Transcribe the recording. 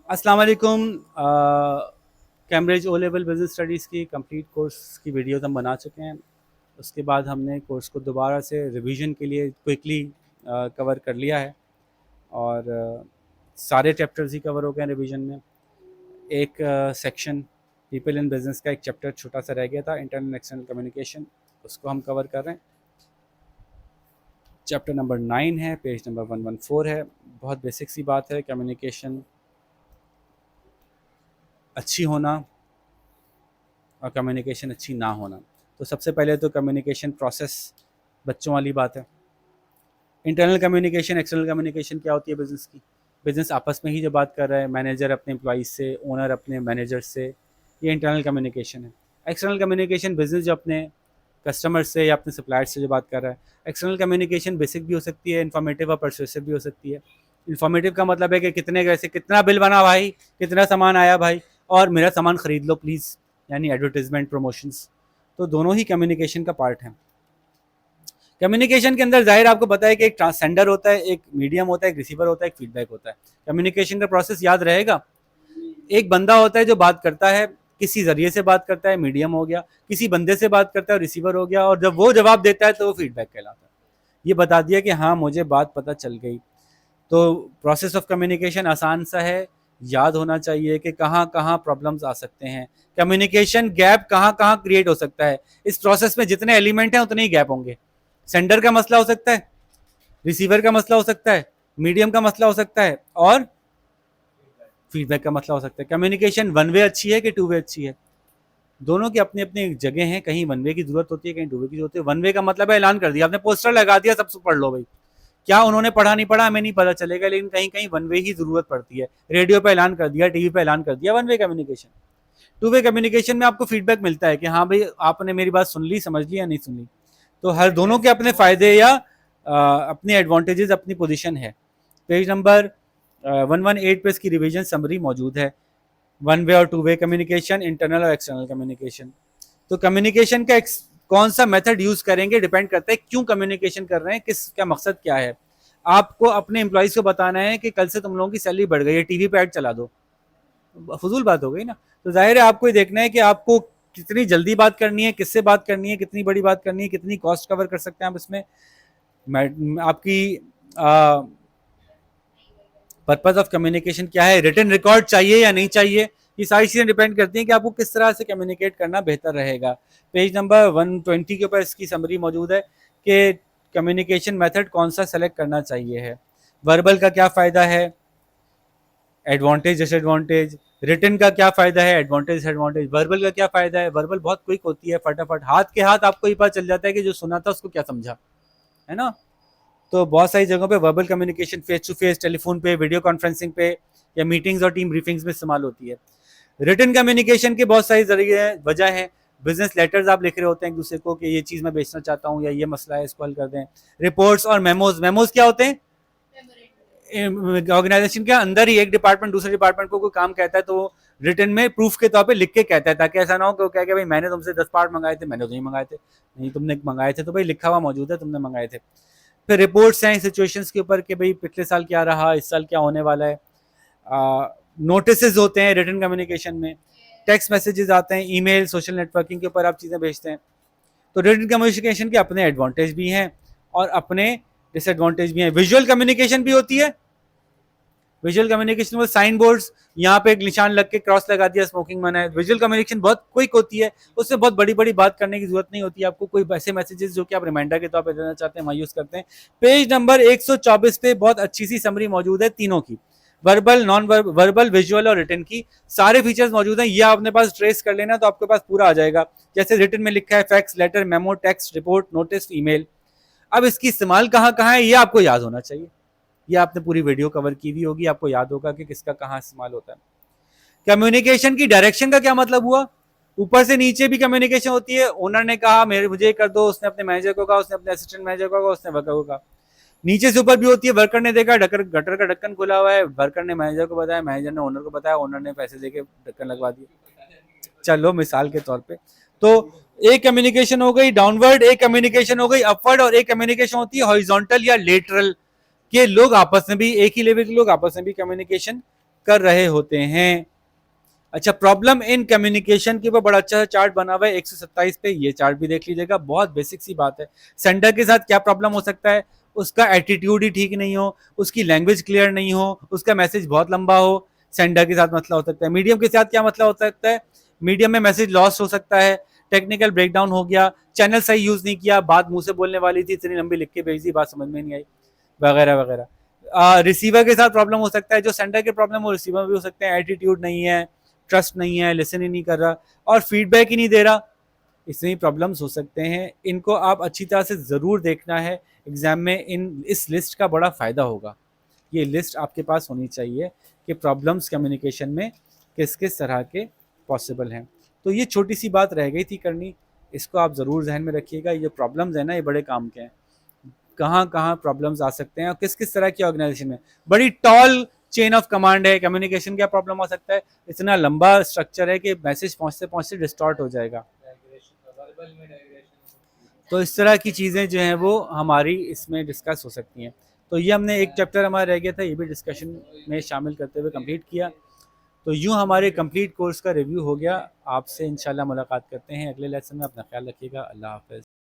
अस्सलाम वालेकुम। Cambridge O level business studies की कंप्लीट कोर्स की वीडियोस हम बना चुके हैं। उसके बाद हमने कोर्स को दोबारा से रिवीजन के लिए क्विकली कवर कर लिया है और सारे चैप्टर्स ही कवर हो गए हैं रिवीजन में। एक सेक्शन पीपल इन बिज़नेस का एक चैप्टर छोटा सा रह गया था, इंटरनल एक्सटर्नल कम्युनिकेशन, उसको हम कवर कर रहे हैं। चैप्टर नंबर 9 है, पेज नंबर 114 है। बहुत बेसिक सी बात है, कम्युनिकेशन अच्छी होना और कम्युनिकेशन अच्छी ना होना। तो सबसे पहले तो कम्युनिकेशन प्रोसेस बच्चों वाली बात है। इंटरनल कम्युनिकेशन, एक्सटर्नल कम्युनिकेशन क्या होती है बिज़नेस की? बिज़नेस आपस में ही जो बात कर रहा है, मैनेजर अपने एम्प्लॉइज़ से, ओनर अपने मैनेजर से, ये इंटरनल कम्युनिकेशन है। एक्सटर्नल कम्युनिकेशन बिज़नेस जो अपने कस्टमर से या अपने सप्लायर से जो बात कर रहा है। एक्सटर्नल कम्युनिकेशन बेसिक भी हो सकती है, इन्फॉर्मेटिव और परसुएसिव भी हो सकती है। इन्फॉर्मेटिव का मतलब है कि कितने कैसे, कितना बिल बना भाई, कितना सामान आया भाई, और मेरा सामान ख़रीद लो प्लीज़, यानी एडवर्टीजमेंट, प्रमोशंस। तो दोनों ही कम्युनिकेशन का पार्ट हैं। कम्युनिकेशन के अंदर ज़ाहिर आपको पता है कि एक ट्रांससेंडर होता है, एक मीडियम होता है, एक रिसीवर होता है, एक फीडबैक होता है। कम्युनिकेशन का प्रोसेस याद रहेगा। एक बंदा होता है जो बात करता है, किसी ज़रिए से बात करता है, मीडियम हो गया, किसी बंदे से बात करता है, रिसीवर हो गया, और जब वो जवाब देता है तो वो फीडबैक कहलाता है। ये बता दिया कि हाँ मुझे बात पता चल गई। तो प्रोसेस ऑफ कम्युनिकेशन आसान सा है, याद होना चाहिए कि कहाँ कहाँ प्रॉब्लम्स आ सकते हैं, कम्युनिकेशन गैप कहाँ कहाँ क्रिएट हो सकता है। इस प्रोसेस में जितने एलिमेंट हैं उतने ही गैप होंगे। सेंडर का मसला हो सकता है, रिसीवर का मसला हो सकता है, मीडियम का मसला हो सकता है, और फीडबैक का मसला हो सकता है। कम्युनिकेशन वन वे अच्छी है कि टू वे अच्छी है? दोनों की अपनी अपनी जगह है। कहीं वन वे की जरूरत होती है, कहीं टू वे की जरूरत होती है। वन वे का मतलब है ऐलान कर दिया आपने, पोस्टर लगा दिया, सबसे पढ़ लो भाई। क्या उन्होंने पढ़ा नहीं पढ़ा हमें नहीं पता चलेगा, लेकिन कहीं कहीं वन वे ही जरूरत पड़ती है। रेडियो पे ऐलान कर दिया, टीवी पे ऐलान कर दिया, one way communication. Two way communication में आपको फीडबैक मिलता है कि हाँ भाई आपने मेरी बात सुन ली, समझ ली या नहीं सुन ली। तो हर दोनों के अपने फायदे या अपने एडवांटेजेस, अपनी पोजीशन है। पेज नंबर 118 पे इसकी रिवीजन समरी मौजूद है। वन वे और टू वे कम्युनिकेशन, इंटरनल और एक्सटर्नल कम्युनिकेशन। तो कम्युनिकेशन का कौन सा मेथड यूज करेंगे डिपेंड करता है क्यों कम्युनिकेशन कर रहे हैं, किस क्या मकसद क्या है। आपको अपने एम्प्लॉइज को बताना है कि कल से तुम लोगों की सैलरी बढ़ गई है, टीवी पे ऐड चला दो, फजूल बात हो गई ना। तो जाहिर है आपको ये देखना है कि आपको कितनी जल्दी बात करनी है, किससे बात करनी है, कितनी बड़ी बात करनी है, कितनी कॉस्ट कवर कर सकते हैं आप इसमें। आपकी पर्पज ऑफ कम्युनिकेशन क्या है, रिटन रिकॉर्ड चाहिए या नहीं चाहिए, ये सारी चीज़ें डिपेंड करती हैं कि आपको किस तरह से कम्युनिकेट करना बेहतर रहेगा। पेज नंबर 120 के ऊपर इसकी समरी मौजूद है कि कम्युनिकेशन मेथड कौन सा सेलेक्ट करना चाहिए है। वर्बल का क्या फ़ायदा है, एडवांटेज डिसएडवांटेज। रिटन का क्या फ़ायदा है, एडवांटेज डिसएडवांटेज। वर्बल का क्या फ़ायदा है, वर्बल बहुत क्विक होती है, फटाफट हाथ के हाथ आपको ये पता चल जाता है कि जो सुना था उसको क्या समझा, है ना। तो बहुत सारी जगहों पे verbal communication face to face, telephone पे, वीडियो कॉन्फ्रेंसिंग पे, या मीटिंग्स और टीम ब्रीफिंग्स में इस्तेमाल होती है। रिटन कम्युनिकेशन के बहुत सारी जरिए वजह है। बिजनेस लेटर्स आप लिख रहे होते हैं एक दूसरे को कि ये चीज़ मैं बेचना चाहता हूँ या ये मसला है, इसको हल कर दें। रिपोर्ट्स और मेमोज, मेमोज क्या होते हैं? ऑर्गेनाइजेशन के अंदर ही एक डिपार्टमेंट दूसरे डिपार्टमेंट को कोई काम कहता है तो वो रिटर्न में प्रूफ के तौर पे लिख के कहता है, ताकि ऐसा ना हो कि वो कहे कि भाई मैंने तुमसे 10 पार्ट मंगाए थे, मैंने तो नहीं मंगाए थे। नहीं तुमने मंगाए थे तो भाई लिखा हुआ मौजूद है, तुमने मंगाए थे। फिर रिपोर्ट्स हैं सिचुएशंस के ऊपर कि भाई पिछले साल क्या रहा, इस साल क्या होने वाला है। नोटिस होते हैं रिटर्न कम्युनिकेशन में, टेक्स्ट मैसेजेस आते हैं, ईमेल, सोशल नेटवर्किंग के ऊपर आप चीज़ें भेजते हैं। तो रिटर्न कम्युनिकेशन के अपने एडवांटेज भी हैं और अपने डिसएडवांटेज भी हैं। विजुअल कम्युनिकेशन भी होती है। विजुअल कम्युनिकेशन में साइन बोर्ड्स, यहाँ पे एक निशान लग के क्रॉस लगा दिया, स्मोकिंग मना है। विजुअल कम्युनिकेशन बहुत क्विक होती है, उससे बहुत बड़ी बड़ी बात करने की जरूरत नहीं होती है आपको। कोई ऐसे मैसेजेस जो कि आप रिमाइंडर के तौर पर देना चाहते हैं वहाँ यूज करते हैं। पेज नंबर 124 पे बहुत अच्छी सी समरी मौजूद है तीनों की, वर्बल, नॉन वर्बल, विजुअल और रिटन की। सारे फीचर्स मौजूद हैं, ये अपने पास ट्रेस कर लेना तो आपके पास पूरा आ जाएगा। जैसे रिटन में लिखा है fax, letter, memo, text, report, notice, email. अब इसकी इस्तेमाल कहाँ कहाँ है ये आपको याद होना चाहिए। ये आपने पूरी वीडियो कवर की हुई होगी, आपको याद होगा कि किसका कहाँ इस्तेमाल होता है। कम्युनिकेशन की डायरेक्शन का क्या मतलब हुआ? ऊपर से नीचे भी कम्युनिकेशन होती है। ओनर ने कहा मेरे मुझे कर दो, उसने अपने मैनेजर को कहा, उसने अपने असिस्टेंट मैनेजर को कहा, उसने वर्कर को कहा। नीचे से ऊपर भी होती है, वर्कर ने देखा गटर का ढक्कन खुला हुआ है, वर्कर ने मैनेजर को बताया, मैनेजर ने ओनर को बताया, ओनर ने पैसे देके ढक्कन लगवा दिया। चलो मिसाल के तौर पे। तो एक कम्युनिकेशन हो गई डाउनवर्ड, एक कम्युनिकेशन हो गई अपवर्ड, और एक कम्युनिकेशन होती है हॉरिजॉन्टल या लेटरल, के लोग आपस में भी, एक ही लेवल के लोग आपस में भी कम्युनिकेशन कर रहे होते हैं। अच्छा, प्रॉब्लम इन कम्युनिकेशन के ऊपर बड़ा अच्छा चार्ट बना हुआ है 127 पे, ये चार्ट भी देख लीजिएगा, बहुत बेसिक सी बात है। सेंडर के साथ क्या प्रॉब्लम हो सकता है? उसका एटीट्यूड ही ठीक नहीं हो, उसकी लैंग्वेज क्लियर नहीं हो, उसका मैसेज बहुत लंबा हो, सेंडर के साथ मसला हो सकता है। मीडियम के साथ क्या मसला हो सकता है? मीडियम में मैसेज लॉस्ट हो सकता है, टेक्निकल ब्रेकडाउन हो गया, चैनल सही यूज नहीं किया, बात मुंह से बोलने वाली थी, इतनी लंबी लिख के भेज दी, बात समझ में नहीं आई, वगैरह वगैरह। रिसीवर के साथ प्रॉब्लम हो सकता है, जो सेंडर के प्रॉब्लम हो रिसीवर में भी हो सकते हैं, एटीट्यूड नहीं है, ट्रस्ट नहीं है, लिसन ही नहीं कर रहा और फीडबैक ही नहीं दे रहा, इसमें प्रॉब्लम्स हो सकते हैं। इनको आप अच्छी तरह से ज़रूर देखना है एग्जाम में, इस लिस्ट का बड़ा फ़ायदा होगा। ये लिस्ट आपके पास होनी चाहिए कि प्रॉब्लम्स कम्युनिकेशन में किस किस तरह के पॉसिबल हैं। तो ये छोटी सी बात रह गई थी करनी, इसको आप ज़रूर जहन में रखिएगा। ये प्रॉब्लम्स हैं ना, ये बड़े काम के हैं, कहाँ कहाँ प्रॉब्लम्स आ सकते हैं और किस किस तरह की ऑर्गेनाइजेशन में। बड़ी टॉल चेन ऑफ कमांड है, कम्युनिकेशन क्या प्रॉब्लम हो सकता है, इतना लंबा स्ट्रक्चर है कि मैसेज पहुँचते पहुँचते डिस्टॉर्ट हो जाएगा। तो इस तरह की चीज़ें जो हैं वो हमारी इसमें डिस्कस हो सकती हैं। तो ये हमने एक चैप्टर हमारा रह गया था, ये भी डिस्कशन में शामिल करते हुए कंप्लीट किया। तो यूँ हमारे कंप्लीट कोर्स का रिव्यू हो गया। आपसे इंशाल्लाह मुलाकात करते हैं अगले लेसन में। अपना ख्याल रखिएगा। अल्लाह हाफ़िज़।